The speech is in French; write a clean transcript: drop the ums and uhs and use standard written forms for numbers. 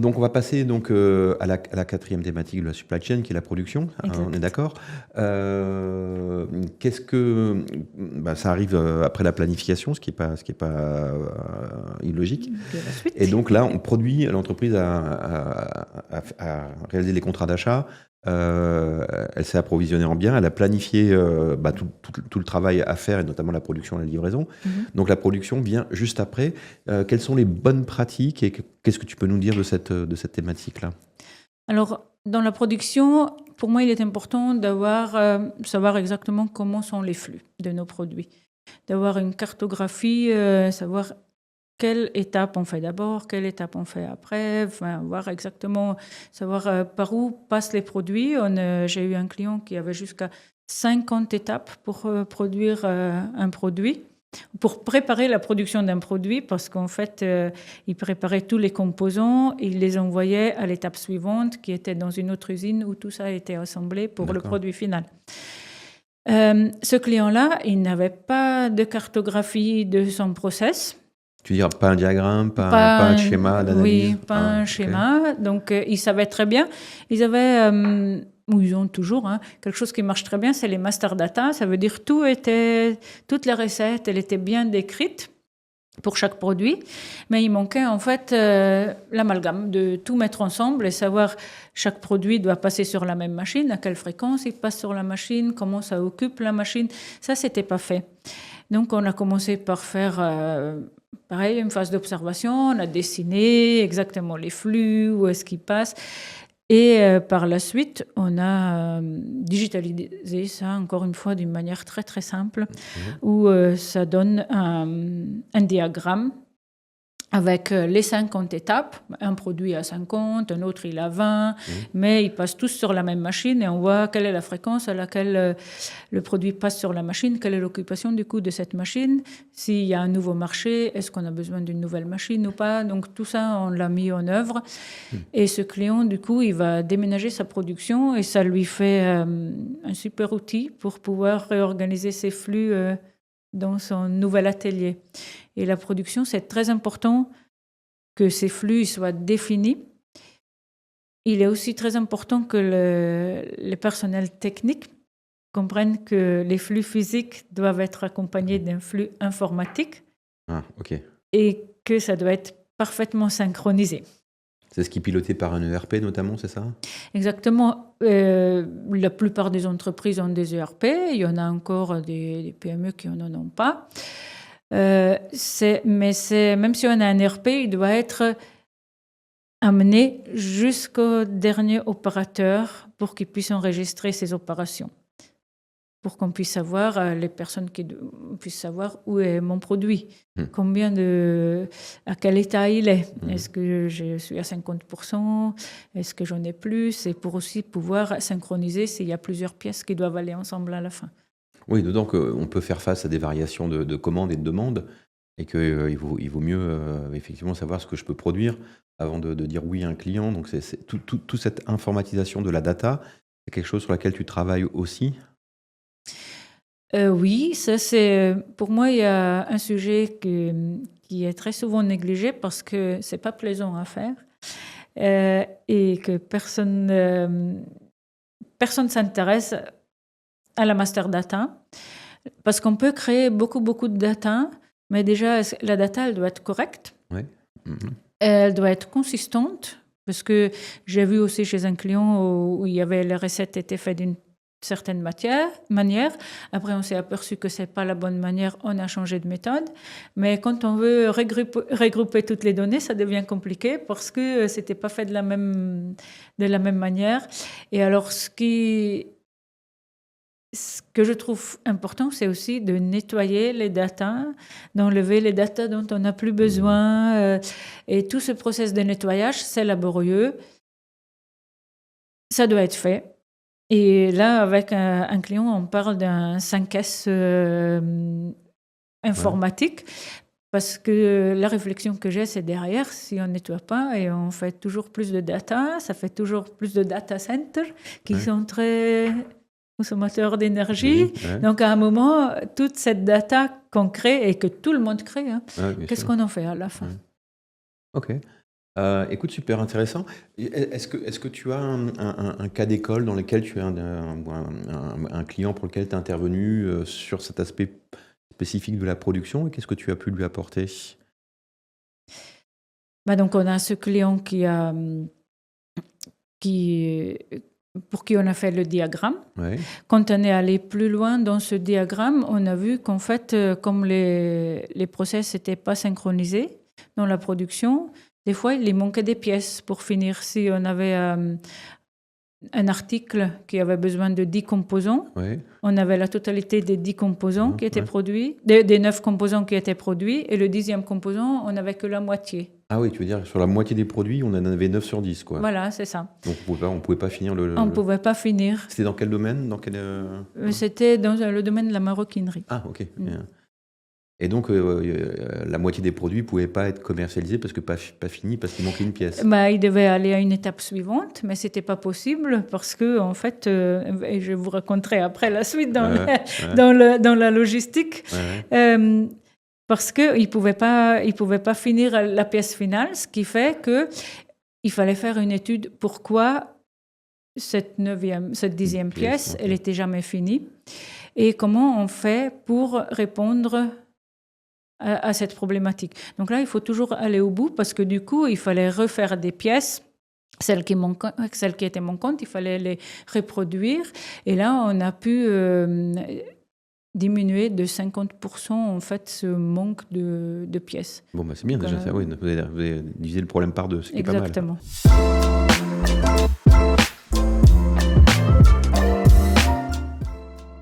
donc on va passer donc, à la 4e thématique de la supply chain qui est la production, hein, on est Exact. d'accord? Qu'est-ce que bah, ça arrive, après la planification, ce qui est pas, illogique De la et suite. donc là, on produit l'entreprise a réalisé les contrats d'achat, elle s'est approvisionnée en biens, elle a planifié, bah, tout le travail à faire et notamment la production et la livraison. Mhm. Donc la production vient juste après. Quelles sont les bonnes pratiques et qu'est-ce que tu peux nous dire de cette thématique-là? Alors, dans la production, pour moi, il est important savoir exactement comment sont les flux de nos produits, d'avoir une cartographie, savoir quelle étape on fait d'abord, quelle étape on fait après, enfin, voir exactement, savoir par où passent les produits. J'ai eu un client qui avait jusqu'à 50 étapes pour produire un produit, pour préparer la production d'un produit, parce qu'en fait, il préparait tous les composants, il les envoyait à l'étape suivante, qui était dans une autre usine où tout ça a été assemblé pour le D'accord. produit final. Ce client-là, il n'avait pas de cartographie de son process. Tu veux dire pas un diagramme, pas Pas un un, schéma oui, d'analyse? pas Ah, un OK. schéma. Donc, ils savaient très bien. Ils avaient, ou ils ont toujours, hein, quelque chose qui marche très bien, c'est les master data. Ça veut dire toutes les recettes, elles étaient bien décrites pour chaque produit, mais il manquait en fait l'amalgame, de tout mettre ensemble et savoir chaque produit doit passer sur la même machine, à quelle fréquence il passe sur la machine, comment ça occupe la machine. Ça, c'était pas fait. Donc, on a commencé par faire, pareil, une phase d'observation. On a dessiné exactement les flux, où est-ce qu'ils passent. Et par la suite, on a digitalisé ça, encore une fois, d'une manière très, très simple, Mhm. où ça donne un diagramme avec les 50 étapes. Un produit a 50, un autre il a 20, mais ils passent tous sur la même machine et on voit quelle est la fréquence à laquelle le produit passe sur la machine, quelle est l'occupation du coup de cette machine, s'il y a un nouveau marché, est-ce qu'on a besoin d'une nouvelle machine ou pas. Donc tout ça, on l'a mis en œuvre. Et ce client, du coup, il va déménager sa production et ça lui fait un super outil pour pouvoir réorganiser ses flux dans son nouvel atelier. Et la production, c'est très important que ces flux soient définis. Il est aussi très important que les personnels techniques comprennent que les flux physiques doivent être accompagnés d'un flux informatique Ah, OK. et que ça doit être parfaitement synchronisé. C'est ce qui est piloté par un ERP notamment, c'est ça? Exactement. La plupart des entreprises ont des ERP. Il y en a encore des PME qui n'en ont pas. Même si on a un ERP, il doit être amené jusqu'au dernier opérateur pour qu'il puisse enregistrer ses opérations. Pour qu'on puisse savoir, les personnes puissent savoir où est mon produit, Hmm. à quel état il est. Mhm. Est-ce que je suis à 50%? Est-ce que j'en ai plus? Et pour aussi pouvoir synchroniser s'il y a plusieurs pièces qui doivent aller ensemble à la fin. Oui, d'autant qu'on peut faire face à des variations de commandes et de demandes et qu'il il vaut mieux effectivement savoir ce que je peux produire avant de dire oui à un client. Donc, c'est toute cette informatisation de la data, c'est quelque chose sur laquelle tu travailles aussi? Oui, ça c'est pour moi, il y a un sujet qui est très souvent négligé parce que c'est pas plaisant à faire, et que personne s'intéresse à la master data. Parce qu'on peut créer beaucoup, beaucoup de data, mais déjà, la data, elle doit être correcte, Oui. Mhm. elle doit être consistante, parce que j'ai vu aussi chez un client où il y avait les recettes étaient faites d'une certaine manière. Après, on s'est aperçu que c'est pas la bonne manière, on a changé de méthode. Mais quand on veut regrouper toutes les données, ça devient compliqué parce que c'était pas fait de la même manière. Et alors, ce que je trouve important, c'est aussi de nettoyer les datas, d'enlever les datas dont on n'a plus besoin. Et tout ce process de nettoyage, c'est laborieux. Ça doit être fait. Et là, avec un client, on parle d'un 5S Ouais. informatique. Parce que la réflexion que j'ai, c'est derrière, si on ne nettoie pas et on fait toujours plus de data, ça fait toujours plus de data centers qui Ouais. sont très consommateurs d'énergie. Énergie, ouais. Donc, à un moment, toute cette data qu'on crée et que tout le monde crée, hein, Ouais, bien qu'est-ce sûr. qu'on en fait à la fin? Ouais. OK. Écoute, super intéressant. Est-ce que tu as un cas d'école dans lequel tu as un client pour lequel tu es intervenu sur cet aspect spécifique de la production et qu'est-ce que tu as pu lui apporter? Donc, on a ce client qui, pour qui on a fait le diagramme. Ouais. Quand on est allé plus loin dans ce diagramme, on a vu qu'en fait, comme les process n'étaient pas synchronisés dans la production, des fois, il manquait des pièces pour finir. Si on avait un article qui avait besoin de 10 composants, Ouais. on avait la totalité des 10 composants qui étaient Ouais. produits, des 9 composants qui étaient produits, et le 10e composant, on n'avait que la moitié. Ah oui, tu veux dire sur la moitié des produits, on en avait 9 sur 10, quoi. Voilà, c'est ça. Donc on pouvait pas finir On ne pouvait pas finir. C'était dans quel domaine? Dans quel, C'était dans le domaine de la maroquinerie. Ah, ok. Bien. Et donc, la moitié des produits ne pouvaient pas être commercialisés parce que pas finis, parce qu'il manquait une pièce. Il devait aller à une étape suivante, mais ce n'était pas possible parce que, en fait, et je vous raconterai après la suite dans la logistique, parce qu'il ne pouvait pas finir la pièce finale, ce qui fait qu'il fallait faire une étude pourquoi cette 10e pièce, elle n'était jamais finie et comment on fait pour répondre à cette problématique. Donc là, il faut toujours aller au bout parce que du coup, il fallait refaire des pièces, celles qui étaient manquantes, il fallait les reproduire. Et là, on a pu diminuer de 50% en fait ce manque de pièces. Bon, c'est bien. Donc, déjà ça. Oui, vous avez divisé le problème par deux, ce qui est pas mal. Exactement.